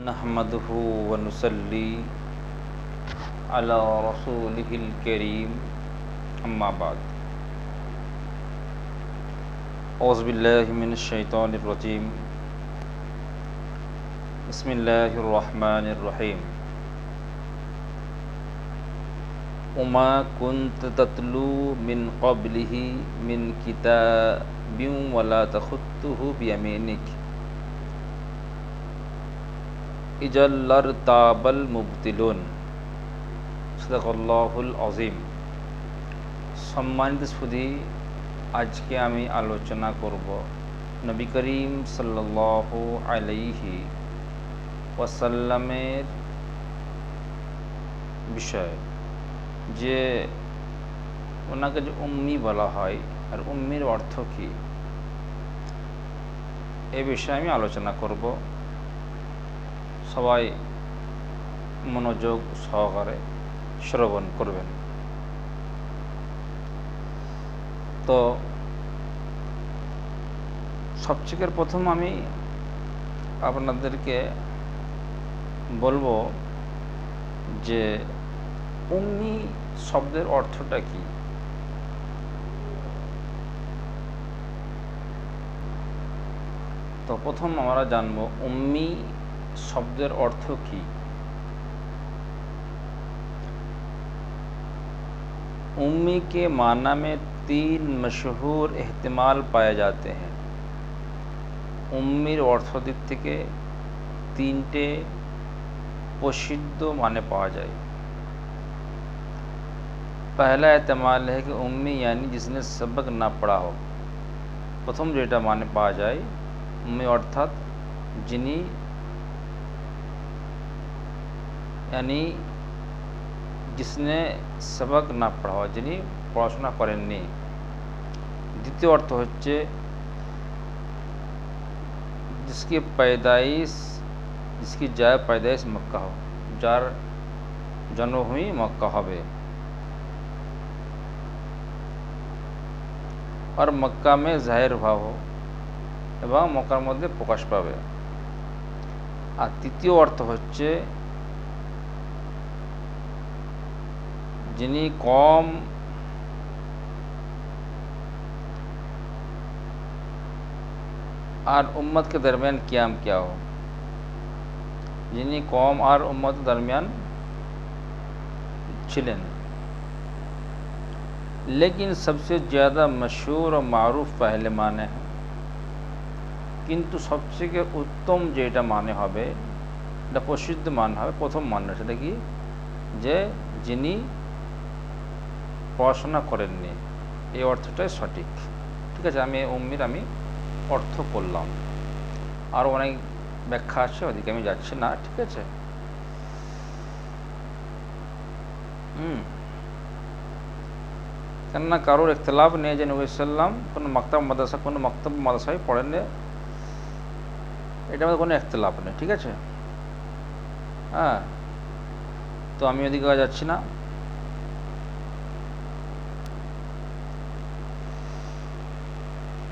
नहमदुहु व नुसल्ली अला रसूलिहिल करीम अम्मा बाद औज़ु बिल्लाहि मिनश शैतानिर रजीम बिस्मिल्लाहिर रहमानिर रहीम उमा कुन्त तत्लू मिन क़ब्लिही मिन किताबिन वला तख़ुत्तुहु बियमीनिक इजल लरताबल मुबतिलुन सदाकल्लाहुल अज़ीम। सम्मानित सुधी, আজকে আমি আলোচনা করব নবী করিম সাল্লাল্লাহু আলাইহি ওয়াসাল্লামের বিষয়ে, যে ওনাকে যে উম্মি বলা হয় আর উম্মির অর্থ কী, এ বিষয়ে আমি আলোচনা করব। সবাই মনোযোগ সহকারে শ্রবণ করবেন। তো সবথেকে প্রথম আমি আপনাদেরকে বলবো যে উম্মি শব্দের অর্থটা কি। তো প্রথম আমরা জানবো উম্মি শব্দের অর্থ কি। उम्मी के माना में 3 मशहूर एहतिमाल पाए जाते हैं। उम्मीर अर्थ दिक থেকে 3টে प्रसिद्ध माने पाওয়া যায়। पहला एहतिमाल है कि उम्मी यानी जिसने सबक ना पढ़ा हो। प्रथम যেটা মানে পাওয়া যায় उम्मी অর্থাৎ যিনি यानी जिसने सबक ना पढ़ा, যিনি পড়াশোনা করেননি। দ্বিতীয় অর্থ হচ্ছে जिसकी पैदाइश जिसकी जाए पैदाइश मक्का हो, যার জন্মভূমি মক্কা হবে আর মক্কা में जाहिर हुआ हो এবং মক্কার মধ্যে প্রকাশ পাবে। আর তৃতীয় অর্থ হচ্ছে যিনি কম আর উম্মত के दरमियान क़याम किया हो, যিনি কম আর উম্মত दरमियान ছিলেন। लेकिन सबसे ज़्यादा मशहूर और मारूफ पहले माने हैं, কিন্তু সবথেকে উত্তম যেটা মানে হবে, এটা প্রসিদ্ধ মান হবে প্রথম মানে, সেটা কি যে যিনি পড়াশোনা করেননি, এই অর্থটাই সঠিক। ঠিক আছে, আমি উম্মির অর্থ করলাম, আরও অনেক ব্যাখ্যা আছে, ওদিকে আমি যাচ্ছি না। ঠিক আছে, কেননা কারোর ইখতিলাফ নেই যে নবী সাল্লাম কোনো মক্তব মাদ্রাসায় পড়েননি, এটা আমাদের কোনো ইখতিলাফ নেই। ঠিক আছে, হ্যাঁ, তো আমি ওদিকে যাচ্ছি না।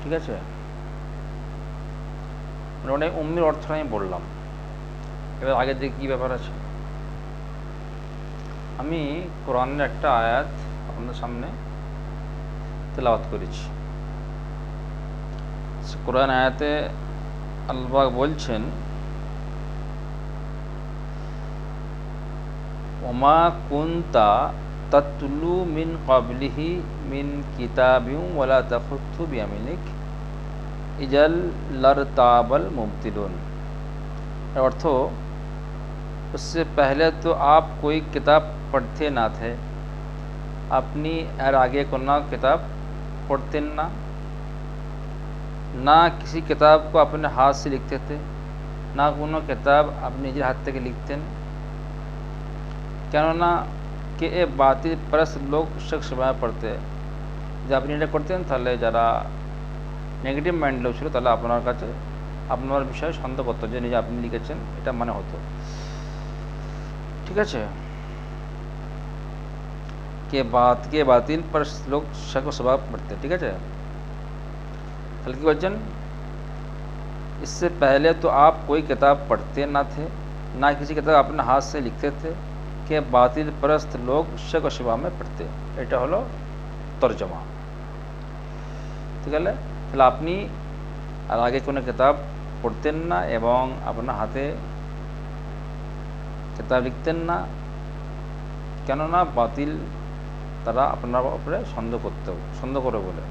ঠিক আছে, অনেক উম্মির অর্থ আমি বললাম। এবার আগের দিকে কী ব্যাপার আছে, আমি কোরআনের একটা আয়াত আপনাদের সামনে তেলাওয়াত করেছি। কোরআন আয়াতে আল্লাহ বলছেন, ওমা কুনতা তাতলু মিন ক্বাবলিহি মিন কিতাবিন ওয়ালা তাখুত্তু বিয়ামিনিক इजल लरताबल मुबतिलुन। अर्थ, उससे पहले तो आप कोई किताब पढ़ते ना थे, अपनी और आगे को ना किताब पढ़ते ना किसी किताब को अपने हाथ से लिखते थे, ना কোনো किताब अपने নিজের হাত থেকে লিখতেন। কেননা কে এ বাতিল परस्त लोग शक समय पढ़ते, যে আপনি এটা করতেন তাহলে যারা নেগেটিভ মাইন্ড লোক ছিল তাহলে আপনার কাছে আপনার বিষয়ে সন্দেহ করতো যে নিজে আপনি লিখেছেন, এটা মনে হতো। ঠিক আছে, কে বাতিল पर लोग शक स्वभाव पढ़ते। ঠিক আছে, তাহলে কি বলছেন, इससे पहले तो आप कोई किताब पढ़ते ना थे, ना किसी किताब अपने हाथ से लिखते थे कि बातिल परस्त लोग शक व शुबा में पड़ते। এটা হলো তরজমা। ঠিক আছে, তাহলে আপনি আর আগে কোনো কিতাব পড়তেন না এবং আপনার হাতে কিতাব লিখতেন না, কেননা বাতিল তারা আপনার উপরে সন্দেহ করে বলে।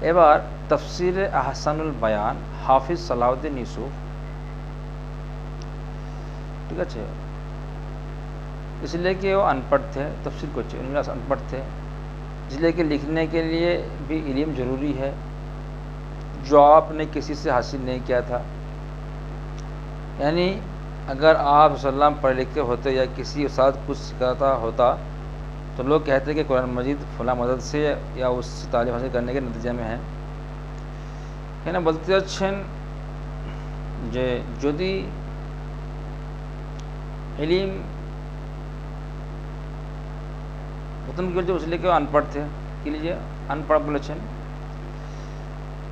এবার তফসিরে আহসানুল বয়ান হাফিজ সালাউদ্দিন ইউসুফ, ठीक है, इसलिए कि वो अनपढ़ थे, तफसीर को अनपढ़ थे, इसलिए कि लिखने के लिए भी इल्म ज़रूरी है जो आपने किसी से हासिल नहीं किया था। यानी अगर आप सल्लम पढ़े लिखे होते या किसी उस्ताद कुछ सिखाता होता तो लोग कहते कि कुरान मजीद फला मदद से या उससे तालीम हासिल करने के नतीजे में है। এখানে বলতে যাচ্ছেন যে যদি इलिम প্রথম কি বলছে उसलिए কেউ अनपढ़ थे, কি লিজিए अनपढ़ বলেছেন।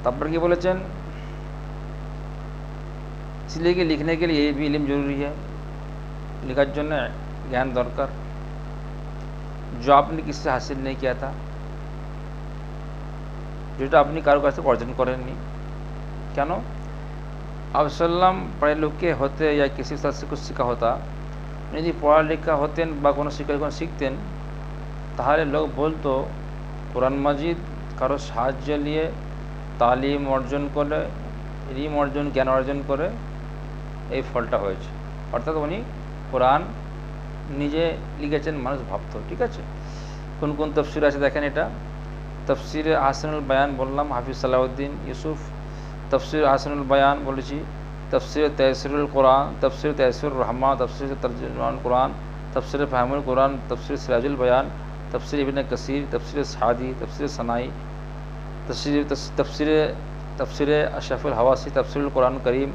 তারপর কি বলেছেন, इसलिए कि लिखने के लिए ये भी इलिम जरूरी है, लिखाর জন্য জ্ঞান দরকার जो आपने किससे हासिल नहीं किया था, যেটা আপনি কারো কাছ থেকে অর্জন করেননি। কেন? आप सल्लम पढ़े लिखे होते या किसी उस्ताद से कुछ सीखा होता, যদি পড়া লেখা হতেন বা কোনো শিক্ষক শিখতেন তাহলে লোক বলতো কোরআন মাজিদ কারো সাহায্য নিয়ে তালিম অর্জন করে, ইলম অর্জন, জ্ঞান অর্জন করে এই ফলটা হয়েছে, অর্থাৎ উনি কোরআন নিজে লিখেছেন মানুষ ভাবতো। ঠিক আছে, কোন কোন তফসির আছে দেখেন, এটা তফসিরে আহসানুল বয়ান বললাম হাফিজ সালাউদ্দিন ইউসুফ, তফসির আহসানুল বয়ান বলেছি, तफसीर तयसरुल कुरान, तफसीर तयसरुर रहमान, तफसीर तर्जुमान कुरान, तफसीर फ़हमुल कुरान, तफसीर सिराजुल बयान, तफसीर इब्न कसीर, तफसीर सादी, तफसीर सनाई, तफसीर अशरफुल हवासी, तफसीरुल कुरान करीम,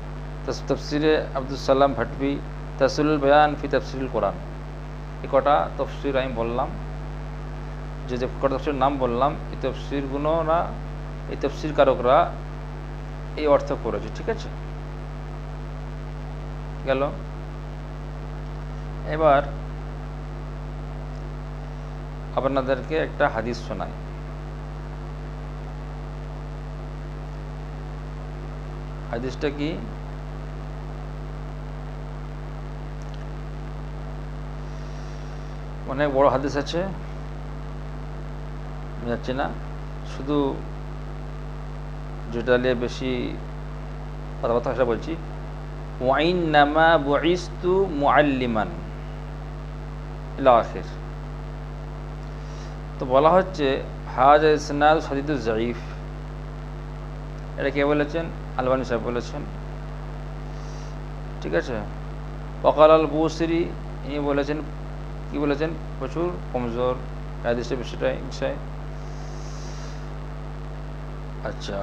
तफसीर अब्दुल भटवी, तफसीरुल बयान फ़ी तफसीरुल कुरान। এই কটা তফসির আমি বললাম, যে যে কটা তফসির নাম বললাম এই তফসিরগুলো না, এই তফসির কারকরা এই অর্থ করেছে। ঠিক আছে, গেল। এবার আপনাদেরকে একটা হাদিস শোনাই। হাদিসটা কি? অনেক বড় হাদিস আছে, যাচ্ছি না, শুধু যেটা নিয়ে বেশি কথাবার্তা সেটা বলছি। ওয়াইন্নামা বুইস্তু মুআল্লিমান ইলা আখির। তো বলা হচ্ছে হাজা ইসনাদ হাদিসুল যায়ীফ, এটা কে বলেছেন? আলবানী সাহেব বলেছেন। ঠিক আছে, ওয়াকাল আল বুসরি ইনি বলেছেন, কি বলেছেন? প্রচুর কমজোর হাদিসের বিষয়। আচ্ছা,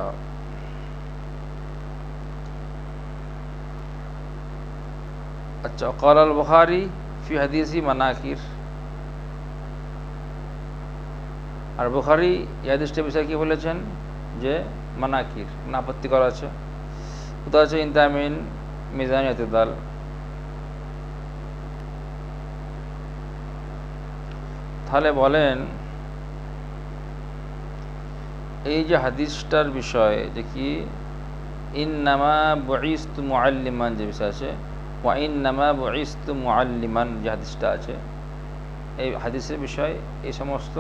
अच्छा क़ाल अल बुखारी फ़ी हदीसी मनाकिर, আর বুখারী এই হাদিসটার বিষয়ে কি বলেছেন? যে মানাকির, আপত্তি করা আছে। কোথাও আছে ইনতামিন মিজান ইতিদাল। তাহলে বলেন এই যে হাদিসটার বিষয় যে কি ইন্নামা বুইস্তু মুআল্লিমান যে বিষয় আছে, ওয়াইন্নামা বুইস্তু মুআল্লিমান যে হাদিসটা আছে, এই হাদিসের বিষয় এই সমস্ত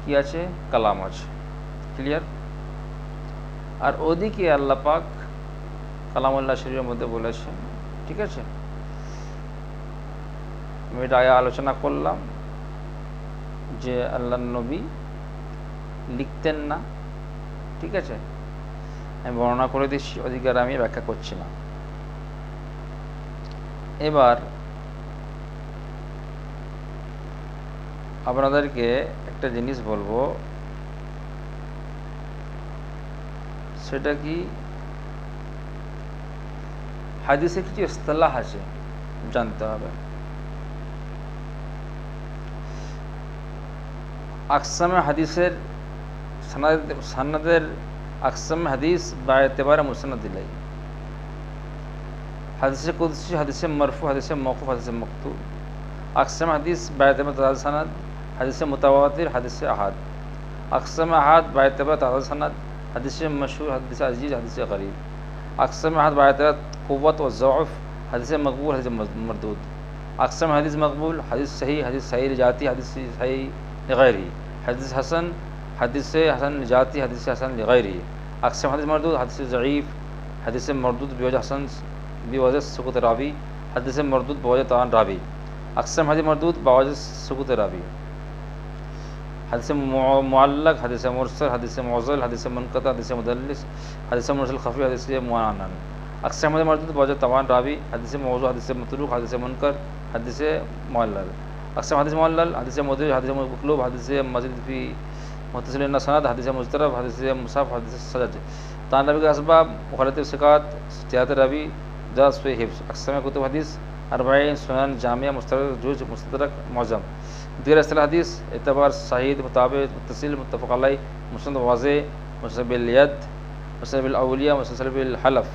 কি আছে? কালাম আছে। ক্লিয়ার? আর ওদিকে আল্লাহ পাক কালামুল্লাহ শরীফের মধ্যে বলেছেন। ঠিক আছে, আমি এটা আগে আলোচনা করলাম যে আল্লাহর নবী লিখতেন না। ঠিক আছে, আমি বর্ণনা করে দিচ্ছি, ওদিকে আর আমি ব্যাখ্যা করছি না। এবার আপনাদেরকে একটা জিনিস বলবো, সেটা কি হাদিসে কিছু ইসতিলাহ আছে, জানতে হবে। আকসামে হাদিসের সানাদের আকসামে হাদিস বা এতেবারে মুসনাদ ইলাইহি, हदीस कुदसी, हदीस मरफू, हदीस मौकूफ, हदीस मक्तू। अक़सम हदीस बाएतबार ताज़ा सनद, हदीस मुतवातिर, हदीस अहाद। अक़सम अहाद बाएतबार ताज़ा सनद, हदीस मशहूर, हदीस अजीज़, हदीस गरीब। अक़सम अहाद बाएतबार क़ुव्वत व ज़अफ़, हदीस मक़बूल, हदीस मरदूद। अक़सम हदीस मक़बूल, हदीस सही जाती, हदीस सही लिग़ैरिही। हदीस हसन, हदीस हसन जाती, हदीस हसन लिग़ैरिही। अक़सम हदीस मरदूद, हदीस ज़ईफ़, हदीस मरदूद बिवजह हसन बिवजह सुक़ूत रावी, हदीस मरदूद बवजह तआन रावी। अक़सम हदीस मरदूद बवजह सुक़ूत रावी। हदीस मुअल्लक़, हदीस मुरसल, हदीस मुअज़्ज़ल, हदीस मुनक़ता, हदीस मुदल्लिस, हदीस मुरसल ख़फ़ी, हदीस मुअनन। अक़सम हदीस मरदूद बवजह तवान रावी, हदीस मौज़ू, हदीस मतरूक, हदीस मुनकर, हदीस मुअल्लल। अक़सम हदीस मुअल्लल, हदीस मुदरज, हदीस मक़लूब, हदीस मज़ीद फ़ी मुत्तसिल सनद, हदीस मुज़तरब, हदीस मुसहफ़, हदीस सजज। तान रवी का असबाब मुख़ालिफ़ सिक़ात, इज्तिहाद रवी, ज़ात फ़ी हिफ्ज़। अक़सम कुतुब हदीस अर्बईन, सुनन, जामिया, मुस्तदरक, जुज़, मुस्तदरक, मुअज़्ज़म। दीगर इस्तिलाह हदीस एतबार सहीद, मुताबिक, मुत्तसिल, मुत्तफ़क़ अलैह, मुस्नद, वाज़ेह, मुस्नद बिल यद, मुस्नद बिल औलिया, मुसलसल बिल हलफ़।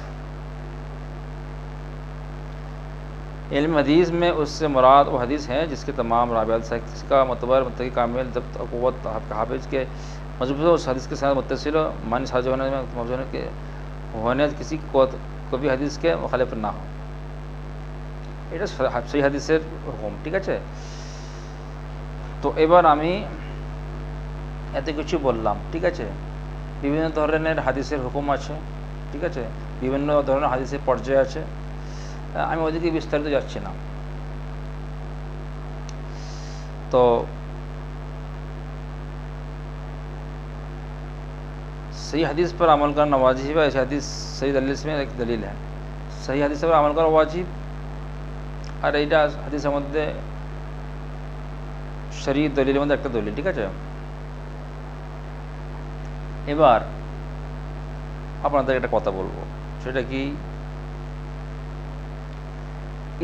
इल्म हदीस में उससे मुराद वो हदीस हैं जिसके तमाम रावियात सही, जिसका मतबर मुत्तकी कामिल ज़ब्त और क़ुव्वत हाफ़िज़ के मज़बूत हो, उस हदीस के साथ मुत्तसिल हो, मानी साझ होने में मौजूद के होने किसी को भी हदीस के मुखालिफ ना हो। এটা সেই হাদিসের হুকুম, ঠিক আছে। তো এবার আমি এত কিছু বললাম, ঠিক আছে। বিভিন্ন ধরনের হাদিসের হুকুম আছে, ঠিক আছে, বিভিন্ন ধরনের হাদিসের পর্যায় আছে। আমি ওদিকে বিস্তারিত যাচ্ছি না। तो सही हदीस पर अमल करना वाजिब है। ऐसी हदीस सही दलील में एक दलील है। सही हदीस पर अमल करा वाजिब, और এইটা হাদিসের মধ্যে শরীয়ত দলিলের মধ্যে একটা দলিল, ঠিক আছে। এবার আপনাদের একটা কথা বলবো, সেটা কি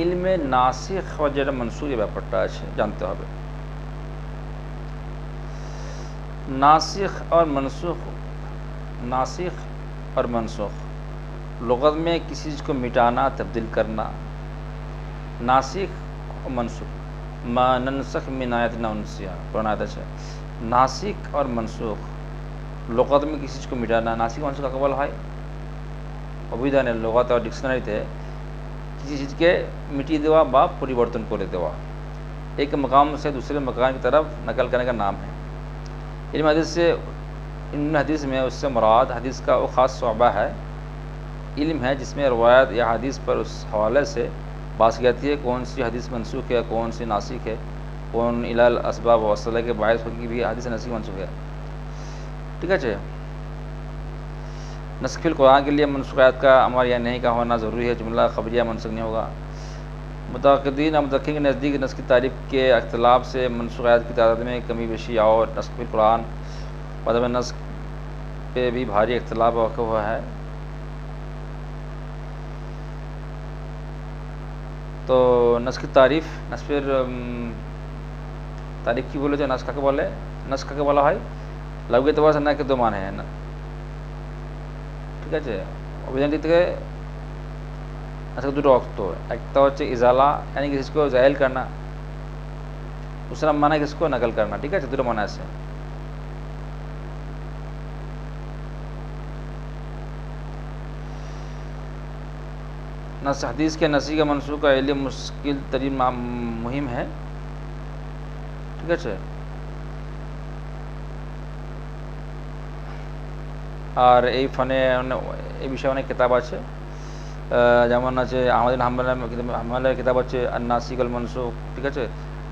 ইলমে নাসিখ और যেটা মনসুখ এই ব্যাপারটা আছে জানতে হবে। नासिख और मनसूख, नासिख और मनसूख लुग़त में किसी चीज़ को मिटाना, तब्दील करना। नासिख और मनसूख, मा ननसख मिन आयतिन औ नुनसिहा, पुराना आयत है। नासिख और मनसूख लुग़त में किसी चीज़ को मिटाना। नासिख मनसूख का বলা হয় অভিধানে, লুগাত और डिक्शनारीते किसी चीज़ के मिटी देवा बा परिवर्तन করে देवा, एक मकाम से दूसरे मकाम की तरफ नकल करने का नाम है। इल्म हदीस से, इन हदीस में उससे मुराद हदीस का वो ख़ास शोबा है, इल्म है जिसमें रवायत या हदीस पर उस हवाले से बात की जाती है कौन सी हदीस मनसूख है, कौन सी नासिख है, कौन इलाल असबाब वसला के बायस होगी भी हदीस नासिख मनसूख है, ठीक है। नस्ख़िल कुरान के लिए मनसूख आयत का अमर या नहीं का होना ज़रूरी है, जुमला ख़बरिया मनसूख नहीं होगा। मुतक़द्दीन मुतक़िन के नज़दीक नस्ख़ की तारीफ़ के अख्तिलाफ़ से मनसूख आयत की तादाद में कमी बेशी और नस्ख़ कुरान अदम नस्ख़ पे भी भारी अख्तिलाफ़ वाक़ हुआ है। तो नस्ख़ की तारीफ़, नस्ख़ेर तारीफ़ की बोले जो नस्ख़ के बोले, नस्ख़ के बोला है लघु एतबार से ना के दो माने हैं ना, ঠিক আছে। অভিধান থেকে আজকে দুটো অর্থ, একটা হচ্ছে ইজালা यानी कि इसको ज़ाहिल करना, दूसरा माना कि इसको नकल करना, ठीक है। দুটো माना আছে। नस हदीस के नसी का मनसूख का इल्म मुश्किल तरीन मुहिम है, ठीक है। আর এই ফনে এই বিষয়ে অনেক কিতাব আছে, যেমন আছে আহমদ বিন হাম্বলের কিতাব হচ্ছে আন-নাসিখ ওয়াল মনসুখ, ঠিক আছে।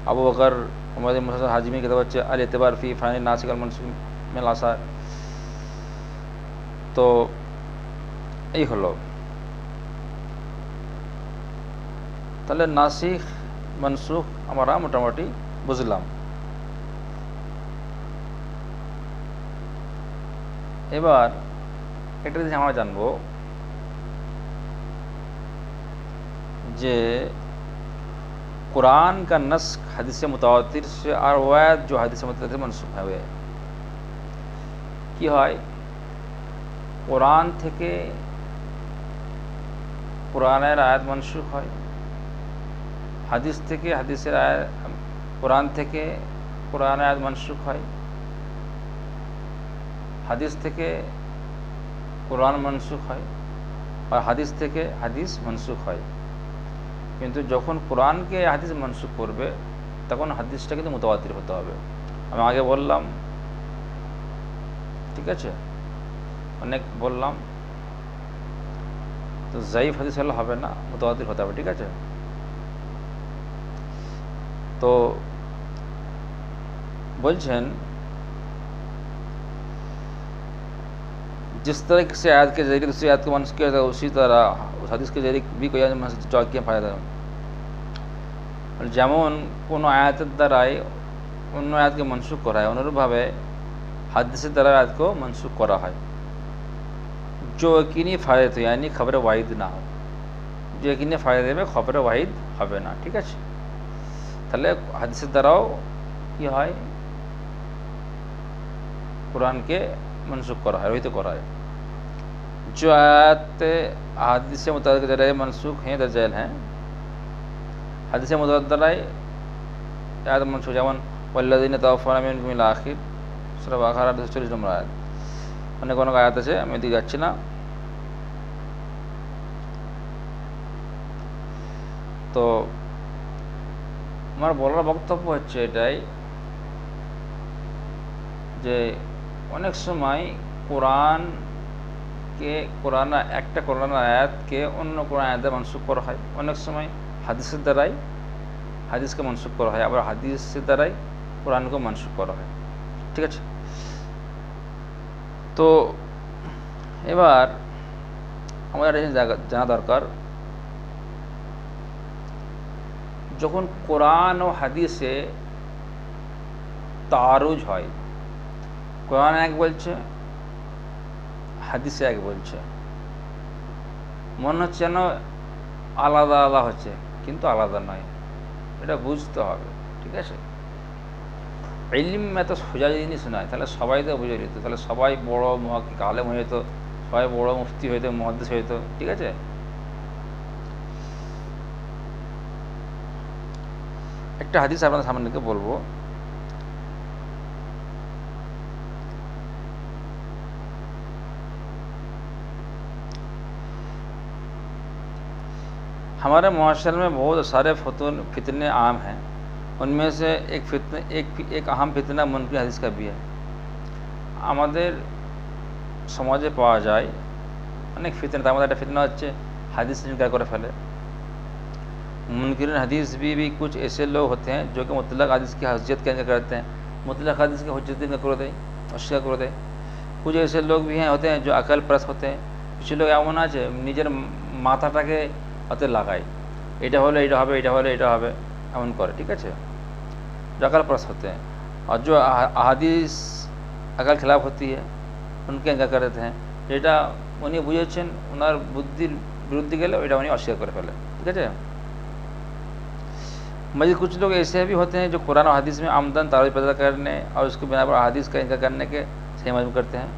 আবু বকর উমর ইবনে মুসা হাজিমির কিতাব হচ্ছে আল ইতিবার ফি ফানি নাসিখ ওয়াল মনসুখ মিনাল আসার। তো এই হলো, তাহলে নাসিখ মনসুখ আমরা মোটামুটি বুঝলাম। এবার একটা জিনিস আমরা জানবো যে कुरान का नस्ख हदीस मुतावातिर से और रवायत जो हदीस मुतावातिर मनसूख है কি হয়, কোরআন থেকে কোরআনের আয়াত মানসুখ হয়, হাদিস থেকে হাদিসের আয়াত, কোরআন থেকে কোরআনের আয়াত মানসুখ হয়, হাদিস থেকে কোরআন মানসুখ হয়, আর হাদিস থেকে হাদিস মানসুখ হয়। কিন্তু যখন কোরআনকে হাদিস মানসুখ করবে তখন হাদিসটা কিন্তু মুতাওয়াতির হতে হবে। আমি আগে বললাম, ঠিক আছে, অনেক বললাম, তো জাইফ হাদিস হলে হবে না, মুতাওয়াতির হতে হবে, ঠিক আছে। তো बोलছেন जिस तरह से आयत के जरिए दूसरी आयत को मनसूख किया था उसी तरह उस हदीस के जरिए भी कोई किया फायदा যেমন কোনো আয়াতের দ্বারাই অন্য আয়াতকে মনসুখ করা হয়, অনুরূপভাবে হাদিসের দ্বারা আয়াতকে মনসুখ করা হয়। जो यकीनी फ़ायदा तो यानी खबर वाहिद ना हो, जो यकीनी फ़ायदा देবে খবরে ওয়াহিদ হবে না, ঠিক আছে। তাহলে হাদিসের দ্বারাও কি হয়, কোরআনকে मनसूख करा है, वही तो करा है। जो आयत हदीस मुताबिक ज़रिए मनसूख हैं दर्जाल हैं, हदीस मुताबिक आयत मनसूख যেমন वल्लज़ीना तवफ़्फ़ौना मिनकुम इला आखिर सूरा बाक़ारा 240 নম্বর আয়াত। অনেক অনেক আয়াত আছে, আমি এদিকে যাচ্ছি না। তো আমার বলার বক্তব্য হচ্ছে এটাই যে অনেক সময় কোরআন একটা কোরআন আয়াতকে অন্য কোরআন আয়াতে মনসুখ করা হয়, অনেক সময় হাদিসের দ্বারাই হাদিসকে মনসুখ করা হয়, আবার হাদিসের দ্বারাই কোরআনকে মনসুখ করা হয়, ঠিক আছে। তো এবার আমাদের জানা দরকার, যখন কোরআন ও হাদিসে তারুজ হয়, কোরআন এক বলছে, হাদিসে এক বলছে, মনে হচ্ছে যেন আলাদা আলাদা হচ্ছে, কিন্তু আলাদা নয়, এটা বুঝতে হবে, ঠিক আছে। ইলম এত সোজা জিনিস নয়, তাহলে সবাই তো বুঝে যেত, তাহলে সবাই বড় মুহাক্কিক আলেম হয়ে যেত, সবাই বড় মুফতি হইতো, মুহাদ্দিস হইতো, ঠিক আছে। একটা হাদিস আপনাদের সামনে থেকে বলবো, हमारे मुआशरे में बहुत सारे फितने आम हैं, उनमें से एक अहम फितना मुनकिर हदीस का भी है। আমাদের সমাজে পাওয়া যায় অনেক ফিতনা, তার মধ্যে একটা ফিতনা হচ্ছে হাদিস ইনকার করে ফেলে। मुनकिर हदीस भी कुछ ऐसे लोग होते हैं जो कि मुतलक हदीस की हजरत का इनकार करते हैं, मुतलक हदीस की हजरत इनकार कर दें, अस्वीकार कर दें। कुछ ऐसे लोग भी हैं होते हैं जो अकल परस्त होते हैं, कुछ लोग एमन আছে নিজের মাথাটাকে হাতে লাগায়, এটা হলে এটা হবে, এটা হলে এটা হবে, এমন করে, ঠিক আছে। जो अकल परस्त होते हैं और जो अहादीस अकल खिलाफ होती है उनके इनकार कर देते हैं, যেটা উনি বুঝেছেন ওনার বুদ্ধির বিরুদ্ধে গেলে ওইটা উনি অস্বীকার করে ফেলে, ঠিক আছে। मजीद कुछ लोग ऐसे भी होते हैं जो कुरान और हदीस में आमदन तारुज पैदा करने और उसके बिना पर हदीस का इनकार करने के सही मजबूर करते हैं।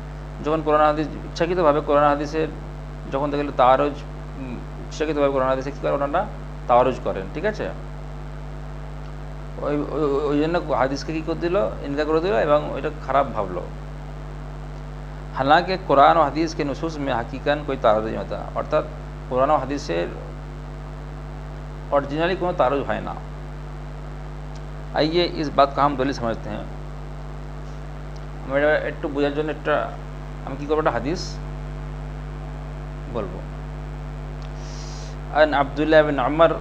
যখন কোরআন হাদিস ইচ্ছাকৃতভাবে কোরআন হাদিসের যখন দেখলে তারুজ ইচ্ছাকৃতভাবে কোরআন হাদিসে কী করে ওনারা তারুজ করেন, ঠিক আছে। ওই জন্য হাদিসকে কী করে দিল, ইনকার করে দিল এবং ওইটা খারাপ ভাবলো। हालांकि कुरान और हदीस के नुसूस में हकीकन कोई तारुज नहीं होता, अर्थात कुरान और हदीसेर অরিজিনালি কোনো তারুজ হয় না। आइए इस बात को हम दलील समझते हैं। আমরা একটু বোঝার জন্য একটা আমি কী করবো, একটা হাদিস বলবো। আন আব্দুল্লাহ বিন উমর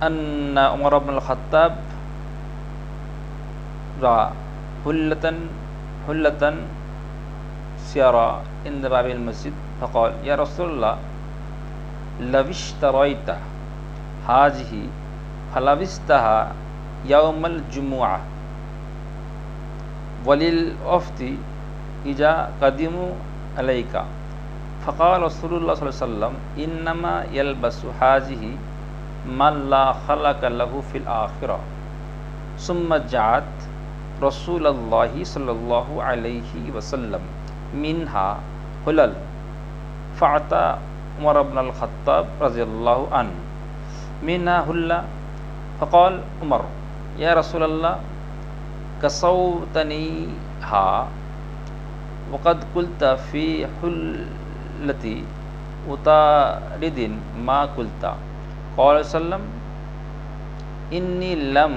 আন্না উমর ইবনে আল-খাত্তাব রা হুল্লাতান সিয়ারা ইনদ বাবিল মসজিদ ফাকাল ইয়া রাসূলুল্লাহ লাউ ইশতারাইতা হাযিহি ফালাবিস্তাহা ইয়াউমাল জুমুআহ वलिल वफ़्दी इजा कदीमु अलैका फ़क़ाल रसूलुल्लाह सल्लल्लाहु अलैहि वसल्लम इन्नमा यलबसु हाज़िही मन ला खलक़ लहु फ़िल आखिरह सुम्मा जाअत रसूलुल्लाहि सल्लल्लाहु अलैहि वसल्लम मिन्हा हुलल उमर इब्न अल-खत्ताब रज़ियल्लाहु अन्हु मिन्हा हुल्ला फ़क़ाल उमर या रसूलल्लाह कसौतनीहा वक़द कुल्ता फ़ी हुल्लती उतारिदिन मा कुल्ता क़ाल सल्लम इन्नी लम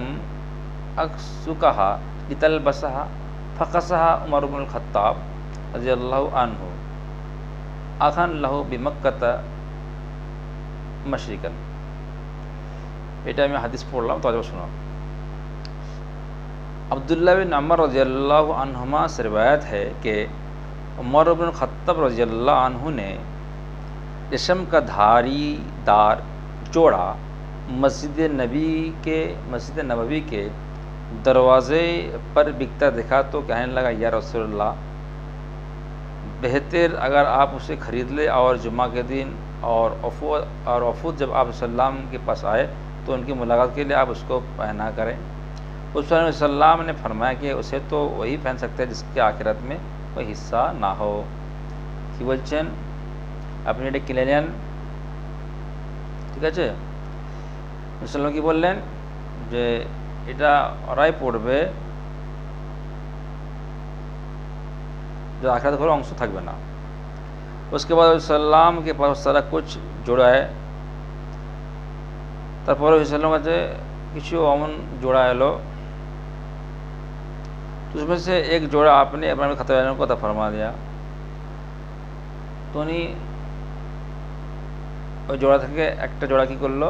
अक्सुकहा लितलबसहा फ़क़सहा उमर इब्न अल-खत्ताब रज़ियल्लाहु अन्हु आखन लहु बिमक्कत मशरिकन। এটা আমি হাদিস পড়লাম, তবে শোনো। अब्दुल्लाह बिन अमर रज़ियल्लाहु अन्हुमा से रिवायत है कि उमर इब्न खत्ताब रज़ियल्लाहु अन्हु ने रेशम का धारीदार जोड़ा मस्जिद नबवी के दरवाज़े पर बिकता देखा तो कहने लगा, या रसूलल्लाह, बेहतर अगर आप उसे ख़रीद ले और जुम्मा के दिन और वफूद जब आप सल्लम के पास आए तो उनकी मुलाकात के लिए आप उसको पहना करें। उस सल्लम ने फरमाया कि उसे तो वही पहन सकता है जिसके आखिरत में कोई हिस्सा ना हो। कि বলছেন আপনি এটা কিনে নেন, ঠিক আছে। মুসলমান কি বললেন যে এটা ওরাই পড়বে, जो आखिरत को अंश থাকবে না। उसके बाद सल्लम के पास सारा कुछ जोड़ा है, তারপরে सल्लम কাছে কিছু অমন जोड़ा এলো, तो उसमें से एक जोड़ा आपने अपने खतवान को अता फरमा दिया। तो उन्हीं ওই जोड़ा থেকে একটা जोड़ा কি করলো,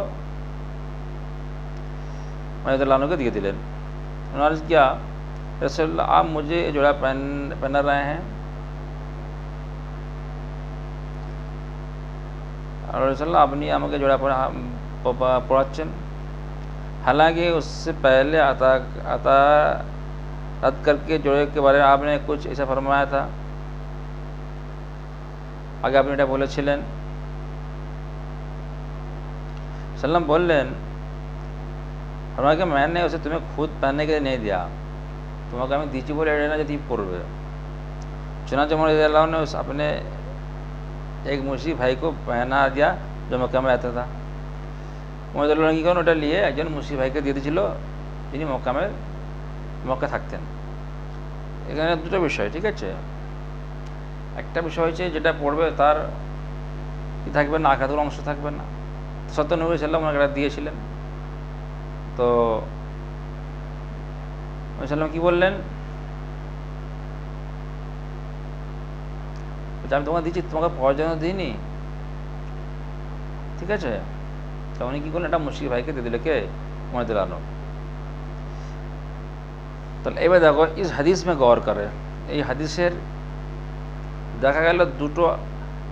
রাদিয়াল্লাহু अन्हु को दिए दिलेन। उन्होंने क्या, रसूलल्लाह आप मुझे ये जोड़ा पहना रहे हैं, और रसूलल्लाह अपनी আমাকে जोड़ा পড়াচ্ছেন। हालांकि उससे पहले अता रद्द करके जोड़े के बारे में आपने कुछ ऐसा फरमाया था, आगे आपने এটা বলেছিলেন। सल्लम बोलें, फरमाया कि मैंने उसे तुम्हें खुद पहनने के लिए नहीं दिया, তোমাকে আমি দিচ্ছি বলে এটা না যে তুমি পড়বে। चुनाच उमर रज़ियल्लाहु ने उस अपने एक मुंशी भाई को पहना दिया जो मक्का में रहता था। उमर रज़ियल्लाहु কি করেন, ওটা নিয়ে একজন মুন্সি ভাইকে দিয়ে দিয়েছিল যিনি মক্কা থাকতেন। এখানে দুটো বিষয়, ঠিক আছে। একটা বিষয় হচ্ছে যেটা পড়বে তার কি থাকবে না, আখিরাতের অংশ থাকবে না। সত্য নবী সাল্লাল্লাহু আলাইহি ওয়াসাল্লাম ওনাকে দিয়েছিলেন। তো সাল্লাম কি বললেন, আমি তোমাকে দিচ্ছি, তোমাকে পাওয়ার জন্য দিইনি, ঠিক আছে। তো উনি কি করলেন, এটা মুশরিক ভাইকে দিয়ে দিল, কে, উমর রাদিয়াল্লাহু আনহু। তাহলে এবার দেখো ইস হাদিস में गौर করে, এই হাদিসের দেখা গেল দুটো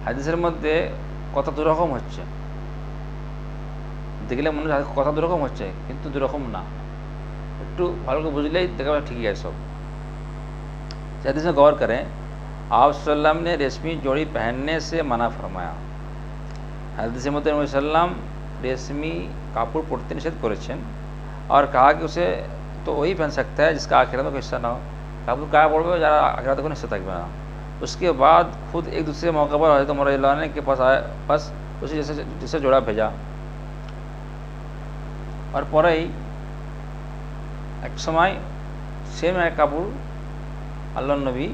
হাদিসের মধ্যে কথা দুরকম হচ্ছে। দেখলে মনে হয় কথা দুরকম হচ্ছে, কিন্তু দুরকম না। একটু ভালো করে বুঝলেই দেখা ঠিকই আছে সব। हादीस में गौर करें, आप सल्लम ने रेशमी जोड़ी पहनने से मना फरमाया। हादीस मत सल्लम रेशमी कापड़ पड़ते निषेध करेছেন और कहा कि उसे तो वही पहन सकता है जिसका आखिरत में कोई हिस्सा ना हो। कापड़ क्या पड़বে যারা आखिरत को हिस्सा থাকবে না। उसके बाद खुद एक दूसरे मौके पर हज़रत उमर रज़ियल्लाहु अन्हु के पास आए, बस उसी जैसे जोड़ा भेजा और পরেই এক সময় সেম এক কাপড় আল্লাহর নবী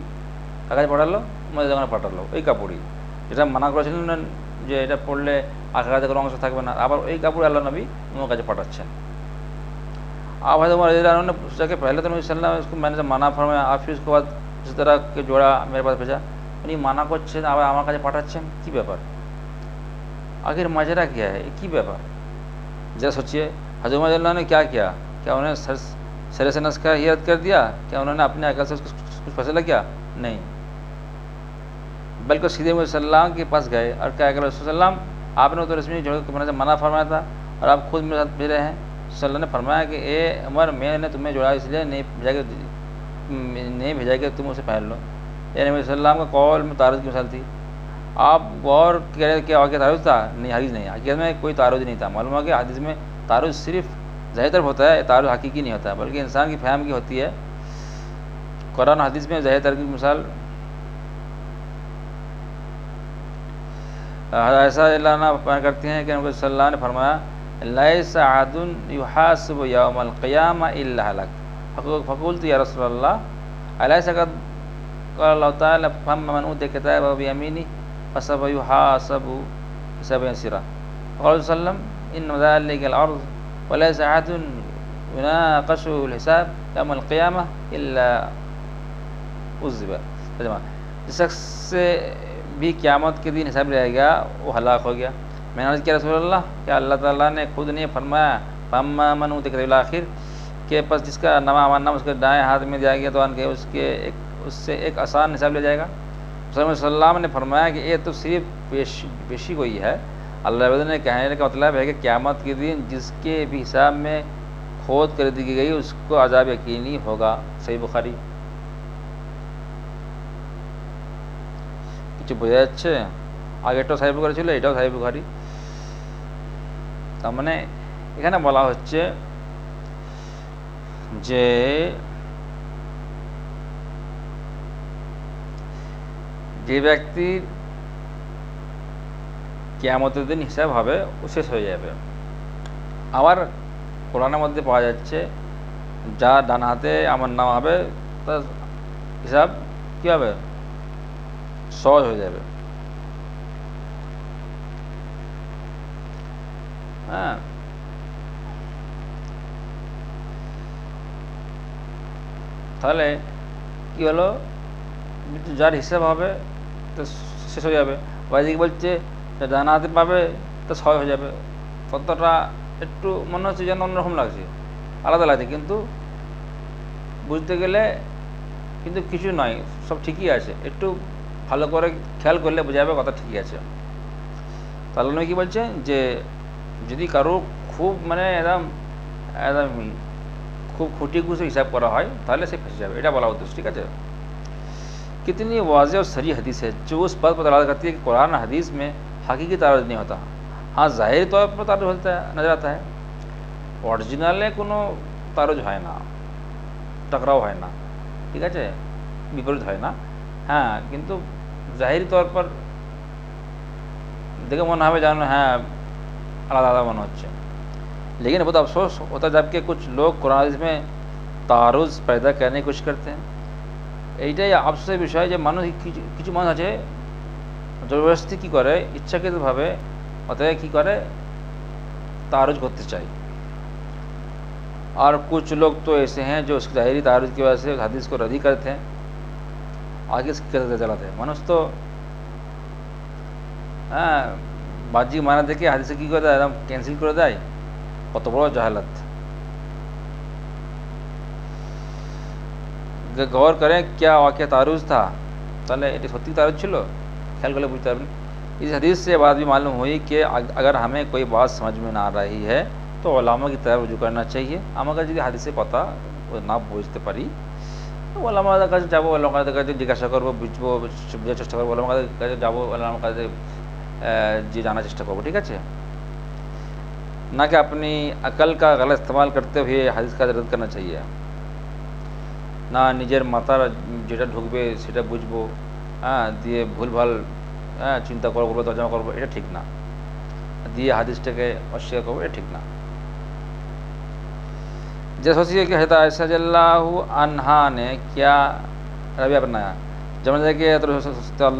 কাছে পাঠালো, উমর যখন পাঠালো ওই কাপড়ই যেটা মানা করেছিলেন যে এটা পড়লে আখিরাতে কোনো অংশ থাকবে না, আবার ওই কাপড় আল্লাহর নবী উমর কাছে পাঠাচ্ছেন। आप हज़रत उमर रज़ियल्लाहु अन्हु ने पूछा कि पहले तो नबी सल्लल्लाहु अलैहि वसल्लम मैंने माना फरमाया, आप फिर उसके बाद इस तरह के जोड़ा मेरे पास भेजा, उन्हीं माना করছেন আবার আমার কাছে পাঠাচ্ছেন, কি ব্যাপার? आखिर माजरा क्या है, কি ব্যাপার? जरा सोचिए, हज़रत उमर रज़ियल्लाहु अन्हु ने क्या किया? क्या उन्होंने सर से नस्का ही रद्द कर दिया? क्या उन्होंने अपने अकल से कुछ फैसला किया? नहीं, बल्कि सीधे मुझे सल्लल्लाहु के पास गए और क्या कहा, सल्लम आपने तो रस्मी जोड़ के मना फरमाया था और आप खुद मेरे साथ भेज रहे हैं। सल्लल्लाहु ने फरमाया कि ए उमर, मैंने तुम्हें जोड़ा इसलिए नहीं भेजा कि तुम उसे पहन लो। यानी नबी सल्लल्लाहु का कौल में तारुज की मिसाल थी। आप गौर करें क्या वाक़ई तारुज था? नहीं, हकीज नहीं, हकीकत में कोई तारुज नहीं था। मालूम है कि हदीस में तारुज सिर्फ ज़ाहिर तरफ होता है, तारुज हकीकी नहीं होता, बल्कि इंसान की फहम की होती है। कुरान हदीस में ज़ाहिर तरफ की मिसाल ऐसा अल्लाह बयान करते हैं कि नबी सल्लल्लाहु अलैहि वसल्लम ने फरमाया लैसा अहदुन युहासिबु यौमल क़ियामा इल्ला हलक। फ़क़ुल्तु या रसूलल्लाह अलैसा क़द क़ाल अल्लाहु तआला फम्मन ऊतिया किताबहु बियमीनिही फसौफ युहासबु हिसाबन यसीरा। क़ाल सल्लम इन्न ज़ालिकल अर्ज़ व लैसा अहदुन युनाक़िशुहुल हिसाब यौमल क़ियामा इल्ला उज़्ज़िबा। जिस शख्स से भी क़यामत के दिन हिसाब लिया गया वो हलाक हो गया। मैंने अर्ज़ किया रसूलल्लाह क्या अल्लाह ताला ने खुद ने फरमाया फम्मा मन ऊतिया किताबहु आखिर के पास जिसका नाम उसके दाएँ हाथ में दिया गया तो उनके उससे एक आसान हिसाब लिया जाएगा। रसूल सल्लल्लाहु ने फरमाया कि ये तो सिर्फ पेशी कोई है। अल्लाह ने कहने का मतलब है कि क़यामत के दिन जिसके भी हिसाब में खोद कर दी गई उसको अज़ाब यकीनी होगा। सही बुखारी। কিছু বোঝা যাচ্ছে? আগেরটাও সহিহ বুখারী ছিল, এটাও সহিহ বুখারী। তার মানে এখানে বলা হচ্ছে যে যে ব্যক্তির কিয়ামতের দিন হিসাব হবে ও শেষ হয়ে যাবে। আবার কোরআনের মধ্যে পাওয়া যাচ্ছে যা ডান হাতে আমলনামা হবে তার হিসাব কী হবে? সহজ হয়ে যাবে। হ্যাঁ, তাহলে কী হলো, যার হিসাব হবে তো শেষ হয়ে যাবে। ওইদিকে বলছে ডান হাতে পাবে তো সহজ হয়ে যাবে। কতটা একটু মনে হচ্ছে যেন অন্যরকম লাগছে, আলাদা লাগছে, কিন্তু বুঝতে গেলে কিন্তু কিছু নয়, সব ঠিকই আছে। একটু ভালো করে খেয়াল করলে বোঝা যাবে কথা ঠিকই আছে। তাহলে উনি কী বলছেন যে যদি কারো খুব মানে একদম একদম खूब खुटी खुशी हिसाब करा है ताहले से फंस जाए, बला उद्देश्य। ठीक है, कितनी वाज़ेह और सही हदीस है जो उस बात पर दलालत करती है कि कुरान हदीस में हकीकी तारुज नहीं होता। हाँ, ज़ाहिरी तौर पर तारुज होता है, नजर आता है, ओरिजिनले कोनो तारुज है ना, टकराव है ना। ठीक है, विपरीत है ना। हाँ, किन्तु ज़ाहिरी तौर पर देखे मन है जानो हाँ आलादा आलादा मन होच्छे। लेकिन बहुत अफसोस होता है जबकि कुछ लोग कुरान हदीस में तारुज पैदा करने की कोशिश करते हैं। এইটাই আফসোসের বিষয় যে মানুষ কিছু মানুষ আছে জবরদস্তি কী করে, ইচ্ছাকৃতভাবে অতএব কী করে तारुज करते चाहे। और कुछ लोग तो ऐसे हैं जो उसकी ज़ाहिरी तारुज की वजह से हदीस को रद्दी करते हैं, आगे करते चलाते हैं। मनुष्य तो हाँ बाजी माना देखे हदीस की कर देय, एकदम कैंसिल कर देय, কত বড় জাহালাত। गौर करें क्या वाक़या तारुज था, তাহলে এটি সত্যি तारुज ছিল, ख्याल कर ले बुझते हैं। इस हदीस से बात भी मालूम हुई कि अगर हमें कोई बात समझ में ना आ रही है तो उलमा की तरफ रुजू करना चाहिए। আমাকে যদি হাদিসে কথা না বুঝতে পারি তো উলামাদের কাছে যাবো, উলামাদের কাছে জিজ্ঞাসা করবো, বুঝবো, বোঝার চেষ্টা করবো, উলামাদের কাছে যাবো, উলামাদের কাছে যে জানার চেষ্টা করবো। ঠিক আছে, ना कि अपनी अकल का गलत इस्तेमाल करते हुए हदीस का रद्द करना चाहिए। ना निजेर माथार जेटा ढुकबे सेटा बुझबो, हाँ दिए भूल भाल हाँ चिंता करबो, तर्जमा करबो, এটা ঠিক না, দিয়ে হাদিসটাকে অস্বীকার করবো, এটা ঠিক না। जैसे सोचिए कि हज़रत आयशा रज़ियल्लाहु अन्हा ने क्या रवैया अपनाया। जब देखिए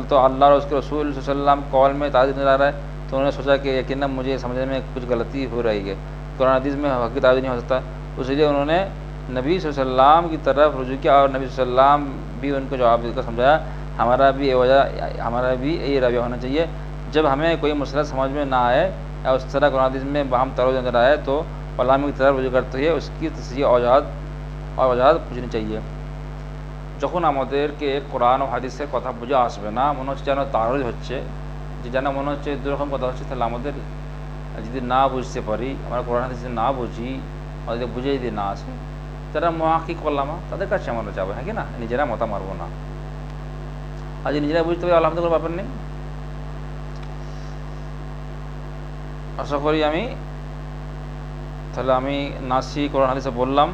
तो अल्लाह और उसके रसूल सल्लल्लाहु अलैहि वसल्लम कौल में ताज़ीज़ नज़र आ रहा है तो उन्होंने सोचा कि यकीनन मुझे समझने में कुछ गलती हो रही है, कुरान हदीस में हक़ ताज़ीज़ नहीं हो सकता। इसलिए उन्होंने नबी सल्लल्लाहु अलैहि वसल्लम की तरफ रुजू किया और नबी सल्लल्लाहु अलैहि वसल्लम भी उनको जवाब देकर समझाया हमारा भी यही रवैया होना चाहिए। जब हमें कोई मसला समझ में ना आए या उस तरह कुरान हदीस में बाहम तारुज नजर आए तो उलमा की तरफ रुजू करते हुए उसकी तसरीह और वजाहत पूछनी चाहिए। যখন আমাদেরকে কোরআন ও হাদিসের কথা বুঝে আসবে না, মনে হচ্ছে যেন তারুজ হচ্ছে, যে যেন মনে হচ্ছে দুরকম কথা হচ্ছে, তাহলে আমাদের যদি না বুঝতে পারি, আমরা কোরআন হাদিস না বুঝি, আমাদের বুঝে যদি না আসে, যারা মুহাক্কিক ওলামা তাদের কাছে আমরা যাবো, হ্যাঁ কি না, নিজেরা মতা মারবো না। আর যদি নিজেরা বুঝতে পারি আলহামদুলিল্লাহ, ব্যাপার নেই। আশা করি আমি তাহলে আমি নাসি কোরআন হাদিসে বললাম।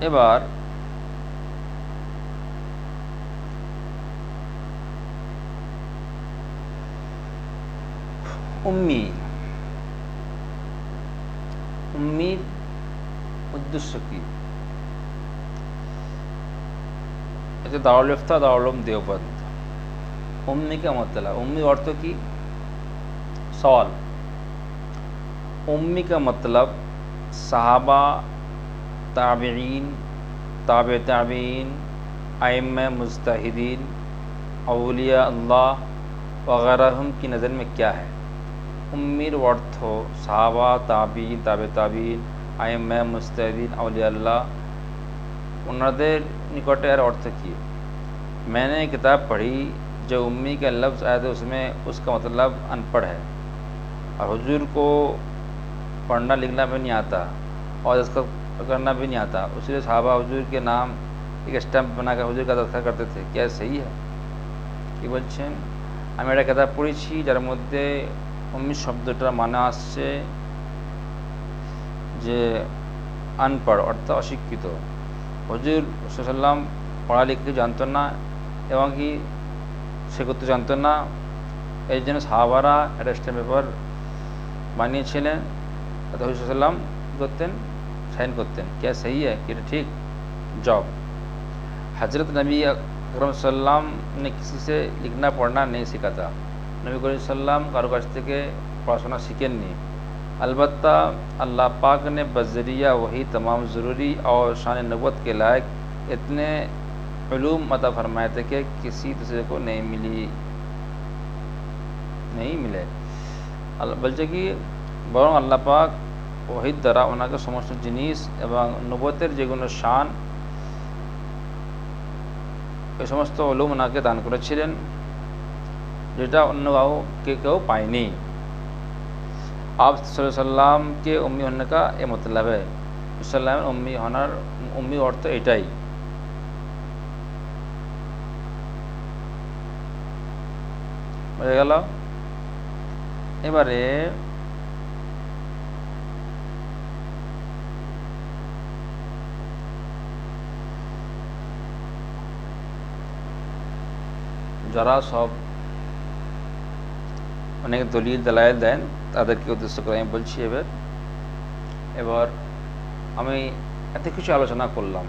এবার উম্মি উম্মির উদ্দেশ্য কি? এটা দারুল ইফতা দারুল উলুম দেওবন্দ। উম্মি का मतलब, उम्मी अर्थ की सवाल। उम्मी का मतलब सहाबा, ताबईन, ताबे ताबईन, आइम्मा मुज्तहिदीन, औलिया अल्लाह वगैरह की नज़र में क्या है? उम्मीर अर्थ सहाबा, ताबीन, ताबे ताबीन, आइम्मा मुज्तहिदीन, औलिया अल्लाह उन्नादेर निकटे यार अर्थ की। मैंने किताब पढ़ी जो उम्मी का लफ्ज़ आया था उसमें उसका मतलब अनपढ़ है और हुजूर को पढ़ना लिखना भी नहीं आता और इसका करना भी नहीं आता, उसलिए सहाबा हुजूर के नाम एक स्टैम्प बनाकर हुजूर का तज़किरा करते थे। क्या सही है? कि বলছেন আমি একটা কিতাব পড়েছি যার মধ্যে উম্মি শব্দটার মানে আসছে যে अनपढ़ অর্থাৎ অশিক্ষিত। হুজুর সাল্লাল্লাহু পড়া লিখতে জানতো না এবং কি সে করতে জানতো না, এই জন্য সাহাবারা একটা স্ট্যাম্প পেপার বানিয়েছিলেন, তাতে হুজুর সাল্লাল্লাহু করতেন, साइन करते हैं। क्या सही है कि ठीक? जवाब, हज़रत नबी अकरम सल्लल्लाहु ने किसी से लिखना पढ़ना नहीं सीखा था। नबी करीम सल्लल्लाहु कारो काछ থেকে পড়াশোনা শিখেননি। अलबत्ता अल्लाह पाक ने बज़रिया वही तमाम ज़रूरी और शान नबूवत के लायक इतने उलूम अता फरमाए थे कि किसी दूसरे को नहीं मिले। बल्कि कि বরং আল্লাহ পাক ওহির দ্বারা ওনাকে সমস্ত জিনিস এবং নবুয়তের যেগুলো শান এই সমস্ত উলুম ওনাকে দান করেছিলেন যেটা অন্য কেউ পায়নি। आप सल्लल्लाहु के उम्मी होने का ये मतलब है। सल्लल्लाहु उम्मी अर्थ एटाई। বুঝে গেল? এবারে যারা সব অনেক দলিল দালাইল দেন তাদেরকে উদ্দেশ্য করে আমি বলছি। এবার আমি এত কিছু আলোচনা করলাম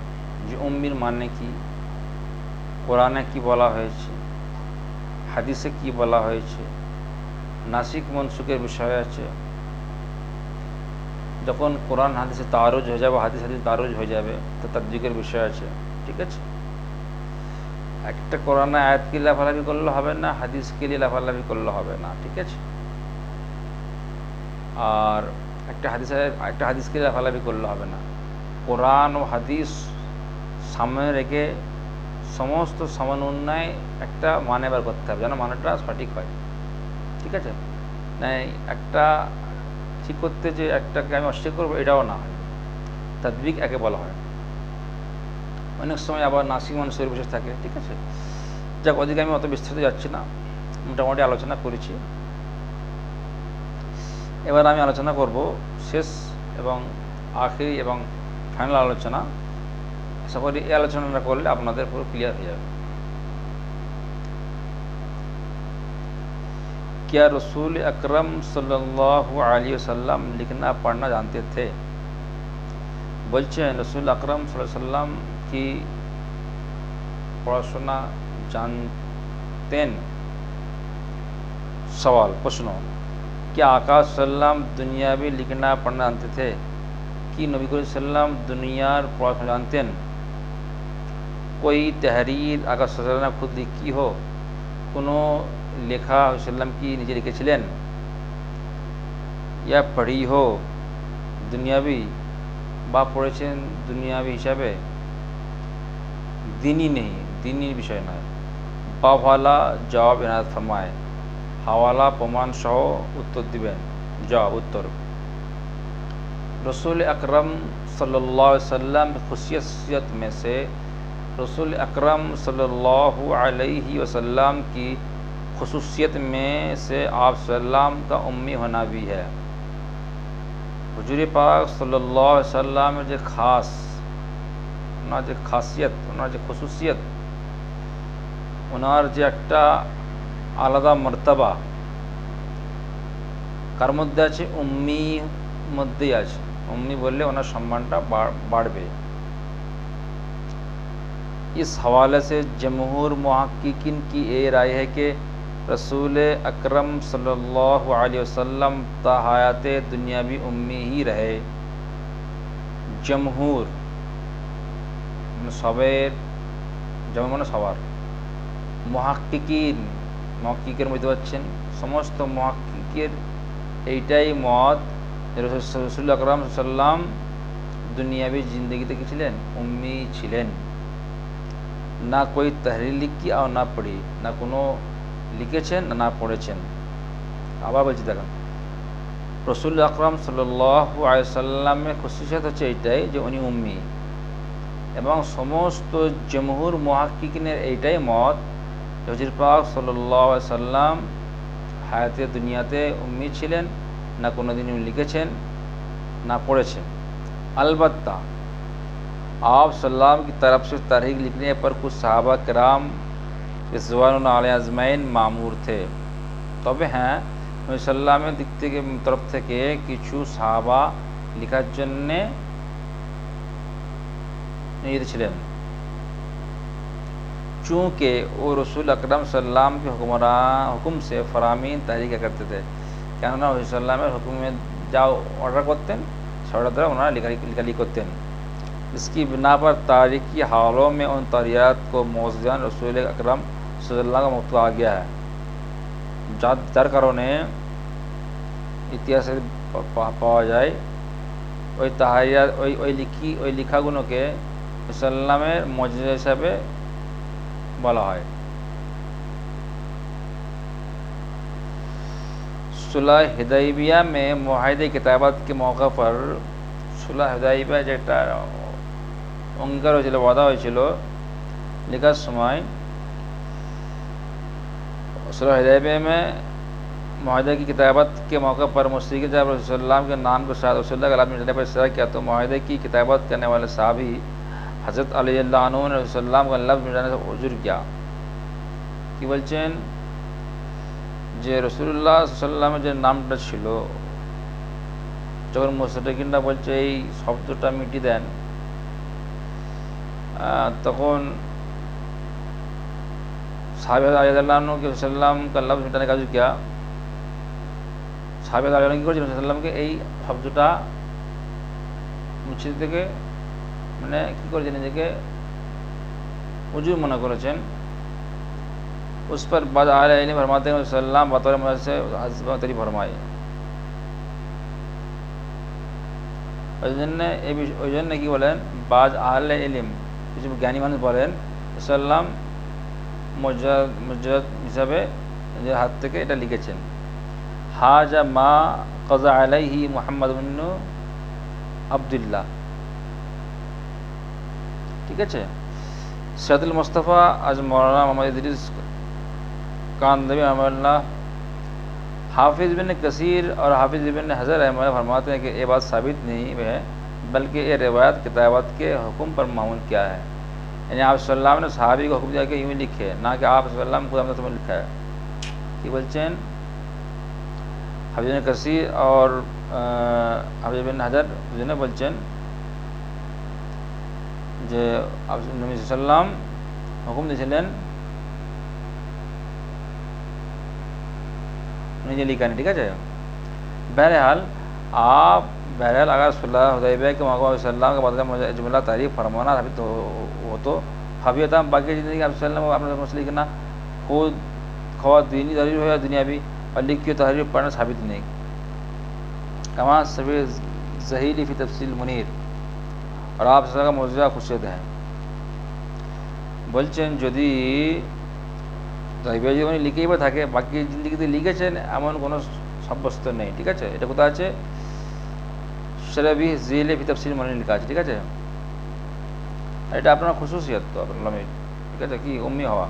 যে উম্মির মানে কি, কোরআনে কি বলা হয়েছে, হাদিসে কি বলা হয়েছে, নাসিক মনসুকের বিষয় আছে। যখন কোরআন হাদিসে তারুজ হয়ে যাবে, হাদিস তারুজ হয়ে যাবে তো তাদবিকের বিষয় আছে। ঠিক আছে, একটা কোরআন আয়াত কে লাফালাফি করলে হবে না, হাদিস কে लिए লাফালাফি করলে হবে না। ঠিক আছে, আর একটা হাদিস কে লাফালাফি করলে হবে না। কোরআন ও হাদিস সামনে রেখে সমস্ত সমন্বয় একটা মানে বার করতে হবে যেন মানেটা সঠিক হয়। ঠিক আছে, না একটা ঠিক করতে যে একটাকে আমি অস্বীকার করবো এটাও না হয়, তাদবিক একে বলা হয়। অনেক সময় আবার নাসিক মানুষের বিশেষ থাকে। ঠিক আছে, যাক ওদিকে আমি অত বিস্তারিত যাচ্ছি না, মোটামুটি আলোচনা করেছি। এবার আমি আলোচনা করব শেষ এবং আখেরি এবং ফাইনাল আলোচনা। আশা করি এই আলোচনাটা করলে আপনাদের পুরো ক্লিয়ার হয়ে যাবে। क्या रसूल अकरम सल्लल्लाहु अलैहि वसल्लम लिखना पढ़ना जानते थे? বলছেন রসুল আকরম সাল্লাল্লাহু আলাইহি ওয়াসাল্লাম কি পড়াশোনা जानतें? सवाल प्रश्न, क्या आका सल्लम दुनियावी लिखना पढ़ना जानते थे? कि नबी करीम सल्लम दुनियार पढ़ाशोना जानतें? कोई तहरीर आका सल्लम खुद लिखी हो, কোনো লেখা সাল্লাম কি নিজে লিখেছিলেন या पढ़ी हो दुनियावी বা পড়েছেন দুনিয়াবি হিসাবে? দিনই নেই, দিনই বিষয় নয়। বাওয়ালা জবাব এনায়েত ফরমায়, হাওয়ালা প্রমাণ সহ উত্তর দিবেন। जवाब उत्तर, रसूल अकरम सल्लल्लाहु अलैहि वसल्लम की खुशियत में से रसूल अकरम सल्लल्लाहु अलैहि वसल्लम की खुसूसियत में से आप सल्लम का उम्मी होना भी है। हुजूर पाक सल्लल्लाहु अलैहि वसल्लम जो खास ওনার যে খাসিয়ত, ওনার যে খুসুসিয়ত, ওনার যে একটা আলাদা মর্তবা, কার মধ্যে আছে? উম্মি মধ্যেই আছে। उम्मी बोलले ওনার সম্মানটা বাড়বে। इस हवाले से जमहूर मुहक्किकीन की ये राय है कि रसूल अकरम सल्लल्लाहु अलैहि वसल्लम ता हयात दुनियावी उम्मी ही रहे। जमहूर সবের যেমন মানে সবার, মুহাক্কিকিন মুহাক্কিকের মধ্যে পাচ্ছেন সমস্ত মুহাক্কিকের এইটাই মত रसूल আকরাম সাল্লাম दुनियावी ज़िंदगी की ছিলেন उम्मी ছিলেন। না कोई तहरीर लिखी और ना पढ़ी, ना কোনো লিখেছেন না পড়েছেন। আবার বলছি দেখেন, রসুল আকরাম সাল্লাল্লাহু আলাইহি সাল্লামের খুশিয়ত হচ্ছে এইটাই যে উনি উম্মি, এবং সমস্ত জমহুর মুহাক্কিকিনের এইটাই মত হুজুর পাক সাল্লাল্লাহু আলাইহি সাল্লাম হায়াতে দুনিয়াতে উম্মি ছিলেন, ना কোনো দিন লিখেছেন ना পড়েছেন। अलबत्ता आप सल्लल्लाहु की तरफ से तहरीक लिखने पर कुछ सहाबा किराम रिज़वानुल्लाह अलैहिम अजमैन मामूर थे। তবে হ্যাঁ, নবী সাল্লামের দিক থেকে তরফ থেকে কিছু সাহাবা লেখার জন্যে নিয়ত ছিলেন, चूँकि वो रसूल अकरम सल्लल्लाहु के हुक्म से फरामीन तहरीक करते थे। কেননা নবী সাল্লামের হুকুমে যা অর্ডার করতেন সেটার দ্বারা ওনারা লেখালেখি করতেন। इसकी बिना पर तारीखी हालों में उन तहरीरात को मौजूदान रसूल अकरम सल्लल्लाहु का मुक्त आ गया है, যার কারণে ইতিহাসে পাওয়া যায় ওই তাহরিরাত ওই লেখাগুলোকে সাল্লামের মুজিজা হিসাবে বলা হয়। सुलह हुदैबिया में मुआहिदे किताबत के मौका पर सुलह हुदैबिया যেটা অঙ্গীকার হয়েছিল, ওয়াদা হয়েছিল লেখার সময়, सुलह हुदैबिया में मुआहिदे की किताबत के मौके पर मुशरिकीन जब रसूलुल्लाह के नाम के साथ रसूलुल्लाह के मिलने पर इशरा किया तो मुआहिदे की किताबत करने वाले साहबी हज़रत अली अल्लाह अन्हु ने रसूलुल्लाह का लफ्ज़ मिटाने से उज़र किया कि বলছেন যে রসুল্লাহ সাল্লামের যে নামটা ছিল, যখন মুশরিকিনরা বলছে এই শব্দটা মিটিয়ে দেন, তখন সাহাবা রাদিয়াল্লাহু আনহু কে সাল্লাম का लफ्ज़ मिटाने का जो किया, সাহাবা রাদিয়াল্লাহু কি করেছেন সাল্লামকে এই শব্দটা মুছে থেকে মানে কি করেছেন, নিজেকে উজুর মনে করেছেন। उस पर बाद आले इल्म फरमाते हैं सल्लल्लाहु बतौर मदद से हज़ब तरी फरमाए। ওই জন্য কি বলেন, বাজ আহলে ইলম কিছু জ্ঞানী মানুষ বলেন সাল্লাম মুজাদ হিসাবে নিজের হাত থেকে এটা লিখেছেন। হাজা মা কাজা আলাইহি মুহাম্মদ ইবনে আব্দুল্লাহ, ঠিক আছে। সৈয়দুল মুস্তাফা আজ মৌলানা মোহাম্মদ ইদ্রিস कांदवी अमल्ला हाफिज़ बिन कसीर और हाफिज़ बिन हज़र रहमतुल्लाह फरमाते हैं कि ये बात साबित नहीं है, बल्कि ये रिवायत किताबत के हुक्म पर मामूल क्या है, यानी आप सल्लल्लाहु ने सहाबी को हुक्म दिया कि यूँ लिखे, ना कि आप सल्लल्लाहु खुद हमने लिखा है। कि बोलছেন हाफिज़ बिन कसीर और हाफिज़ बिन हज़र দুজনে বলছেন যে নবী সাল্লাম হুকুম দিয়েছিলেন নিজে লিখা नहीं, ठीक है। बहरहाल अगर सुलह हुदैबिया के मौका पर सल्लल्लाहु के बदले मुझे जुमला तारीफ फरमाना साबित हो तो हबीयता बाकी ज़िंदगी आप सल्लल्लाहु अपने मसले लिखना खुद खवा दीनी तहरीर हो या दुनियावी और लिख के तहरीर पढ़ना साबित नहीं। कमा सभी ज़हीरी फ़ी तफसील मुनीर, और आप सल्लल्लाहु का मौजूदा खुशियत है। বলছেন যদি জীবনে লিখেই বা থাকে, বাকি জিন্দিগিতে লিখেছেন এমন কোনো সাব্যস্ত নেই, ঠিক আছে। এটা কোথায় আছে? শরবি জিলে ফি তাফসীর মানে লেখা আছে, ঠিক আছে। এটা আপনার খুশুসিয়ত তো আপনার নামের, ঠিক আছে। কি উম্মি হওয়া,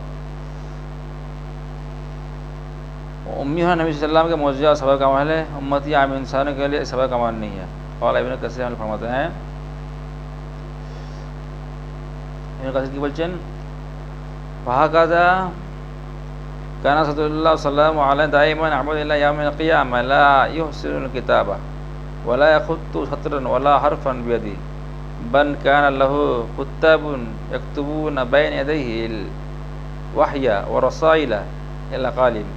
उम्मी है नबी सल्लल्लाहु के मौजूदा सबक अमल है, उम्मती आम इंसानों के लिए सबक अमल नहीं है। और इब्न कसीर फरमाते हैं, इब्न कसीर की बोलছেন वहाकाजा কানা রাসূলুল্লাহ সাল্লাল্লাহু আলাইহি দাইমান আবুদু ইলা ইয়াউমিল কিয়ামা লা ইহসিনুল কিতাবা ওয়া লা ইয়াখুত্তু সাতরান ওয়া লা হারফান বিয়াদি বান কানা লাহু কুত্তাবুন ইয়াকতুবুনা বাইনা ইয়াদাইহিল ওয়াহইয়া ওয়া রাসাইলা ইলা কালিম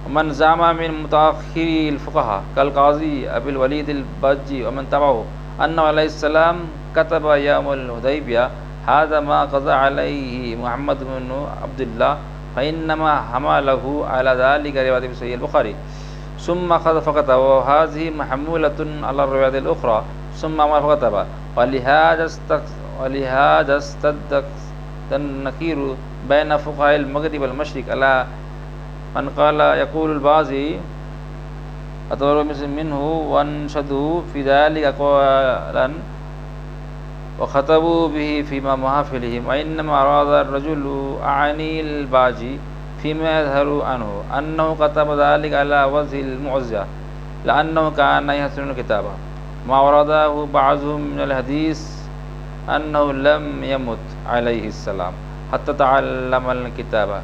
ومن زعم من متأخري الفقهاء كالقاضي أبي الوليد الباجي ومن تبعه أنه عليه السلام كتب يوم الحديبية هذا ما قضى عليه محمد بن عبد الله فإنما حمله على ذلك رواية في صحيح البخاري ثم أخذ فكتب وهذه محمولة على الروايات الأخرى ثم أمر فكتب ولهذا استدق النكير بين فقهاء المغرب والمشرق على من قال يقول البازي أطور منه وانشدوا في ذلك أقوالا وخطبوا به فيما محافلهم وإنما أراد الرجل أعني الباجي فيما يظهر عنه أنه كتب ذلك على وجه المعزة لأنه كان يحسن الكتابة ما ورده بعضهم من الحديث أنه لم يمت عليه السلام حتى تعلم الكتابة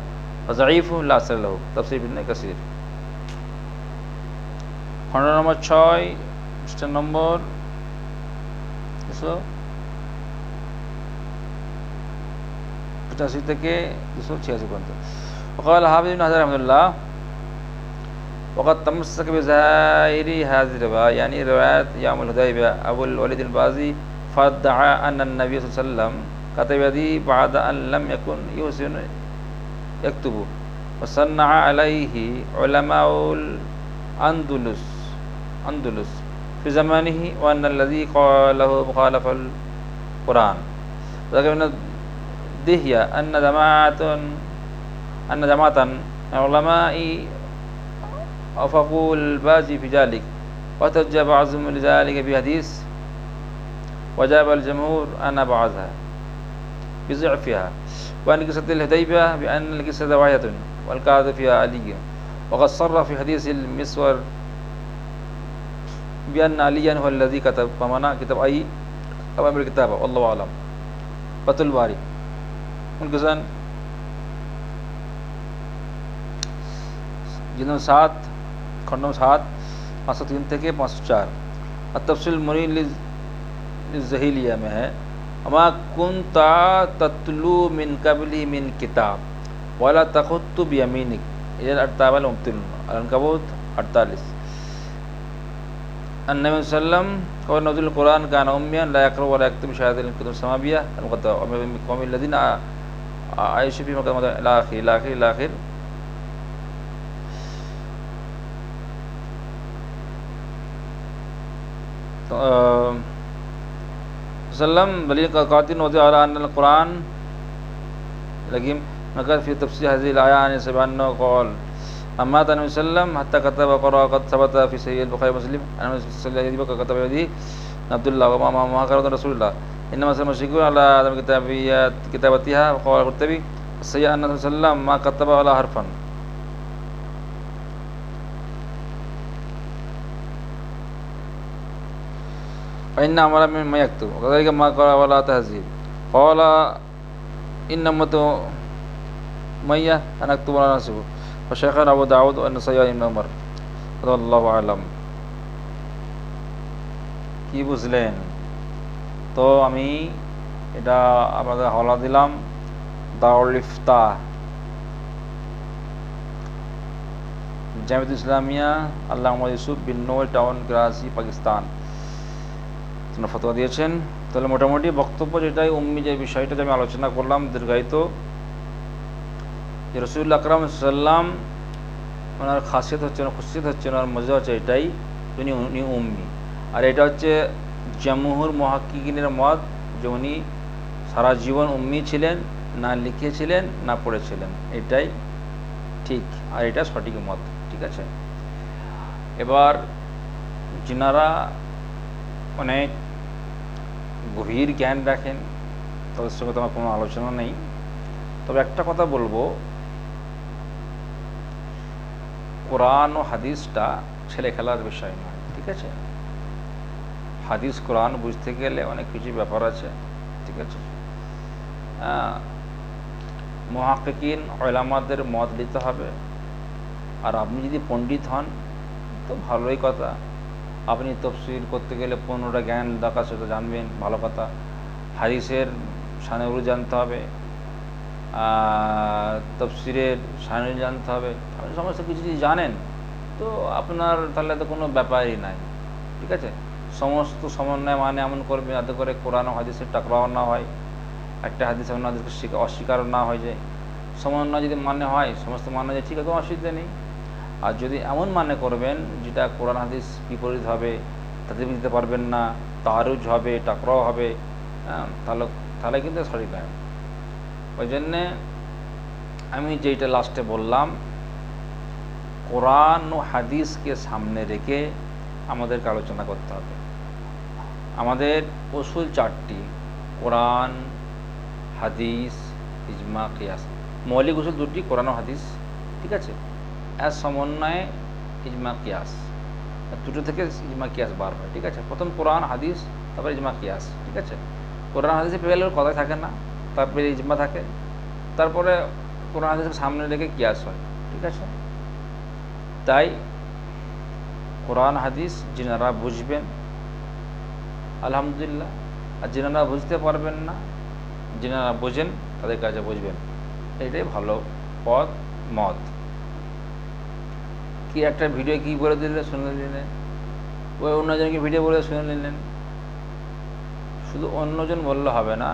ضعيف لا أصل له تفسير ابن كثير 15 নম্বর 6 পৃষ্ঠা নম্বর 285 থেকে 286 পর্যন্ত وقال حافظ بن حجر رحمه الله وقد تمسك بظاهر هذه الرواية يعني رواية يوم الحديبية أبو الوليد البازي فادعى أن النبي صلى الله عليه وسلم كتب يدي بعد أن لم يكن يحسن يكتب وصنع عليه علماء الأندلس في زمانه وأن الذي قاله مخالف القرآن وذكر من الدهية أن جماعة العلماء أوافقوا الباجي في ذلك واحتج بعضهم لذلك بحديث وجاب الجمهور أن بعضها بضعفها وأن قصة الحديبية بأن القصة واحدة والقاعدة فيها علي وقد صرح في حديث المسور بأن عليا هو الذي كتب فمنع كتب أي أمر الكتابة والله أعلم فتح الباري उनके जिन्हों 7 खंडों 7 503 থেকে 504 और तफसील मुनीर ज़हीलिया में है अमा कुंता तत्लू मिन कबली मिन किताब वाला तखुत्तु बियमीनिक ये 48 मुब्तिल अल-अनकबूत 48 अन्नबी सल्लम और नज़ुल कुरान का उम्मियन ला यक़रा व ला यक्तब शहादत कुतुब समाविया al-मुक़द्दमा और कौमी लदीन आयशा फी मक़दम इलाखिर सल्लम वली का कातिन वज़ी अला अन कुरान लकीम नक़ल फी तफसीर हज़ील आयान सबन्नो कौल अम्मा तन सल्लम हत्ता कतब क़रा क़द सबत फी सहीह बुखारी मुस्लिम अन सल्लल्लाहु अलैहि वसल्लम कतब यदी अब्दुल्लाह व मा करत रसूलुल्लाह इन्नमा सल्लम अला आदम किताबतिहा व क़ौल क़ुरतबी सय्या अन सल्लम मा कतब अला हरफन फ़इन्ना अमरा मिन यक्तुब वज़ालिक मा क़रा वला तहज़ीब क़ौला इन्नमा मैया अनक्तुब वला नसिबु फ़शैख़ुन अबू दाऊद व नसाई इब्न उमर अल्लाहु आलम। কি বুঝলেন? তো আমি এটা আপনাদের হাওলা দিলাম দারুল ইফতা জামিয়াত ইসলামিয়া আল্লামা ইউসুফ বিন নূর টাউন করাচি পাকিস্তান ফতোয়া দিয়েছেন। তাহলে মোটামুটি বক্তব্য যেটাই উম্মি যে বিষয়টা আমি আলোচনা করলাম দীর্ঘায়িত যে রাসূলুল্লাহ আকরাম সাল্লাম ওনার খাসিয়ত হচ্ছে না খুশিয়ত হচ্ছে না আর মজা হচ্ছে এটাই উনি উম্মি আর এটা হচ্ছে জমহুর মুহাক্কিকিনের মত যে উনি সারা জীবন উম্মি ছিলেন না লিখেছিলেন না পড়েছিলেন এটাই ঠিক আর এটা সঠিক মত ঠিক আছে। এবার যিনারা অনেক গভীর জ্ঞান রাখেন তাদের সঙ্গে তো আমার কোনো আলোচনা নেই, তবে একটা কথা বলবো কোরআন ও হাদিসটা ছেলে খেলার বিষয় নয় ঠিক আছে। হাদিস কোরআন বুঝতে গেলে অনেক কিছু ব্যাপার আছে ঠিক আছে। মুহাক্কিকিন উলামাদের মত নিতে হবে। আর আপনি যদি পণ্ডিত হন তো ভালোই কথা, আপনি তাফসীর করতে গেলে 15টা জ্ঞান দরকার, সেটা জানবেন, ভালো কথা। হাদিসের শানে জানতে হবে, তাফসীরের শানে জানতে হবে। আপনি সমস্ত কিছু যদি জানেন তো আপনার তাহলে তো কোনো ব্যাপারই নাই, ঠিক আছে। সমস্ত সমন্বয় মানে এমন করবেন যাতে করে কোরআন ও হাদিসের টাকরাও না হয়, একটা হাদিস অন্য হাদিসকে অস্বীকারও না হয়ে যায়। সমন্বয় যদি মানে হয়, সমস্ত মানে যায়, ঠিক আছে, কোনো অসুবিধা নেই। আর যদি এমন মানে করবেন যেটা কোরআন হাদিস বিপরীত হবে, তাতে দিতে পারবেন না, তারুজ হবে, টাকরাও হবে, তাহলে তাহলে কিন্তু সঠিক নয়। ওই জন্যে আমি যেটা লাস্টে বললাম, কোরআন ও হাদিসকে সামনে রেখে আমাদেরকে আলোচনা করতে হবে। আমাদের উসুল 4টি: কোরআন, হাদিস, ইজমা, কিয়াস। মৌলিক উসুল 2টি, কোরআন ও হাদিস, ঠিক আছে। এর সমন্বয়ে ইজমা, কিয়াস, দুটো থেকে ইজমা কিয়াস বার হয়, ঠিক আছে। প্রথম কোরআন হাদিস, তারপরে ইজমা কিয়াস, ঠিক আছে। কোরআন হাদিসে পেলে কথাই থাকে না, তারপরে ইজমা থাকে, তারপরে কোরআন হাদিসের সামনে রেখে কিয়াস হয়, ঠিক আছে। তাই কোরআন হাদিস যিনারা বুঝবেন আলহামদুলিল্লাহ, আর যিনারা বুঝতে পারবেন না, যিনারা বোঝেন তাদের কাছে বুঝবেন, এটাই ভালো পথ মত। কি একটা ভিডিও কি বলে দিলে শুনে নিলেন, ওই অন্যজনকে ভিডিও বলে শুনে নিলেন। শুধু অন্যজন বললে হবে না,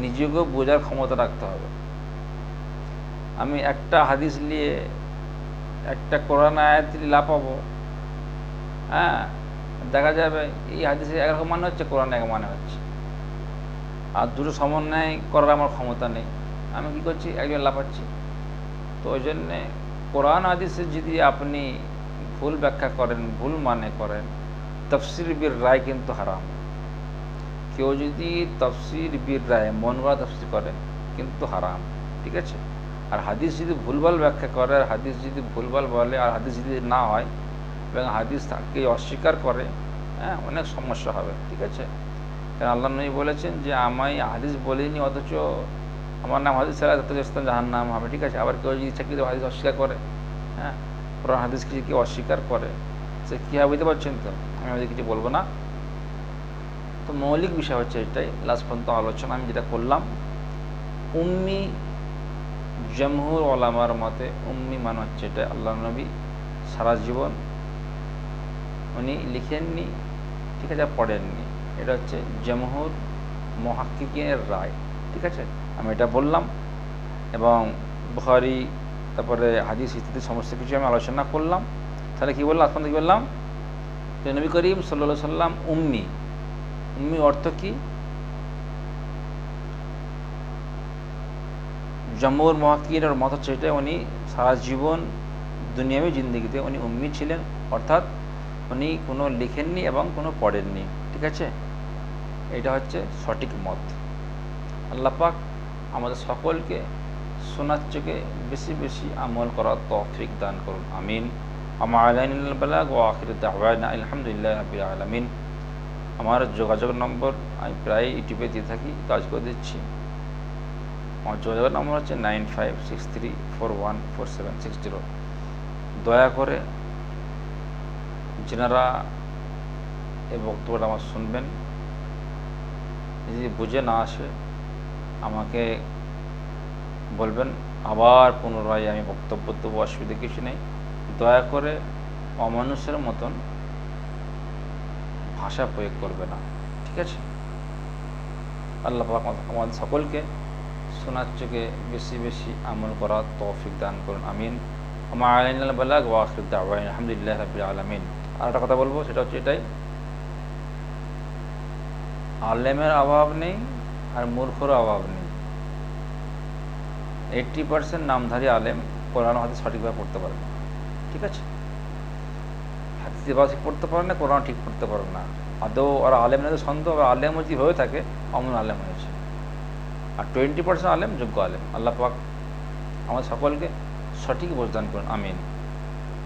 নিজেকেও বোঝার ক্ষমতা রাখতে হবে। আমি একটা হাদিস নিয়ে একটা কোরআন আয়াত লাপাবো, হ্যাঁ, দেখা যাবে এই হাদিসে একরকম মানে হচ্ছে, কোরআনে এক মানে হচ্ছে, আর দুটো সমন্বয় করার আমার ক্ষমতা নেই। আমি কি করছি, একজন লাপাচ্ছি। তো ওই জন্যে কোরআন হাদিসে যদি আপনি ভুল ব্যাখ্যা করেন, ভুল মানে করেন, তাফসীর বির রায় কিন্তু হারাম। কেউ যদি তাফসীর বির রায় মন গড়া তাফসীর করে কিন্তু হারাম, ঠিক আছে। আর হাদিস যদি ভুলভাল ব্যাখ্যা করে, আর হাদিস যদি ভুলভাল বলে, আর হাদিস যদি না হয় এবং হাদিস তাকে অস্বীকার করে, হ্যাঁ, অনেক সমস্যা হবে, ঠিক আছে। কারণ আল্লাহ নবী বলেছেন যে আমি হাদিস বলিনি, অথচ আমার নাম হাদিস ছাড়া যত জাহান্নাম হবে, ঠিক আছে। আবার কেউ যদি ইচ্ছাকৃত হাদিস অস্বীকার করে, হ্যাঁ, কোরআন হাদিসকে যদি কেউ অস্বীকার করে, সে কী হবে বুঝতে পারছেন তো। আমি আমাদের কিছু বলবো না। তো মৌলিক বিষয় হচ্ছে এটাই, লাস্ট পর্যন্ত আলোচনা আমি যেটা করলাম। উম্মি জমহুর ওলামার মতে উম্মি মানে হচ্ছে এটা, আল্লাহ নবী সারা জীবন উনি লিখেননি, ঠিক আছে, পড়েননি। এটা হচ্ছে জমহুর মুহাক্কিকিনের রায়, ঠিক আছে। আমি এটা বললাম, এবং বুখারী, তারপরে হাদিস ইত্যাদি সমস্ত কিছু আমি আলোচনা করলাম। তাহলে কী বললাম, আপনাদের কী বললাম, যে নবী করিম সাল্লাল্লাহু আলাইহি সাল্লাম উম্মি। উম্মি অর্থ কি? জমহুর মুহাক্কিকিনের মত হচ্ছে এটা, উনি সারা জীবন দুনিয়াবী জিন্দেগিতে উনি উম্মি ছিলেন, অর্থাৎ উনি কোনো লিখেননি এবং কোনো পড়েননি, ঠিক আছে। এটা হচ্ছে সঠিক মত। আল্লাহ পাক আমাদের সকলকে শোনার চোখে বেশি বেশি আমল করার তৌফিক দান করুন, আমিন। আমা আলাইনাল বালাগ ওয়া আখিরু দাওয়ানা আলহামদুলিল্লাহি রাব্বিল আলামিন। আমার যোগাযোগ নম্বর আমি প্রায় ইউটিউবে দিয়ে থাকি, কাজ করে দিচ্ছি। আমার যোগাযোগ নম্বর হচ্ছে 9563414760। দয়া করে যেনারা এই বক্তব্যটা আমার শুনবেন, যদি বুঝে না আসে আমাকে বলবেন, আবার পুনরায় আমি বক্তব্য দেবো, অসুবিধা কিছু নেই। দয়া করে অমানুষের মতন ভাষা প্রয়োগ করবে না, ঠিক আছে। আল্লাহ পাক আমাদের সকলকে শোনার চোখে বেশি বেশি আমল করার তৌফিক দান করুন, আমিন। আমা আলাইনাল বালাগ ওয়া আখিরু দাওয়ানা আলহামদুলিল্লাহি রাব্বিল আলামিন। আর একটা কথা বলবো, সেটা হচ্ছে এটাই, আলেমের অভাব নেই আর মূর্খরও অভাব নেই। 80% নামধারী আলেম কোরআন হাদিস সঠিকভাবে পড়তে পারে না, ঠিক আছে। হাদিস ঠিক পড়তে পারে না, কোরআন ঠিক পড়তে পারে না, আদৌ ওরা আলেম না, সন্দেহ। আলেম যদি হয়ে থাকে অমন আলেম হয়েছে, আর 20% আলেম যোগ্য আলেম। আল্লাহ পাক আমাদের সকলকে সঠিক বোঝদান করুন, আমিন।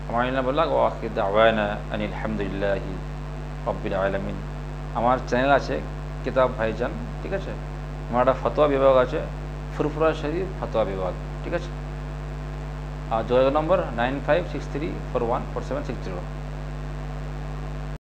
আমার বললাম ও আখির দাওয়ানা আনিল হামদুলিল্লাহি রাব্বিল আলামিন। আমার চ্যানেল আছে কিতাব ভাইজান, ঠিক আছে। আমার একটা ফতোয়া বিভাগ আছে, ফুরফুরা শরীফ ফতোয়া বিভাগ। ঠিক আছে। আর যোগাযোগ নম্বর 9563414760।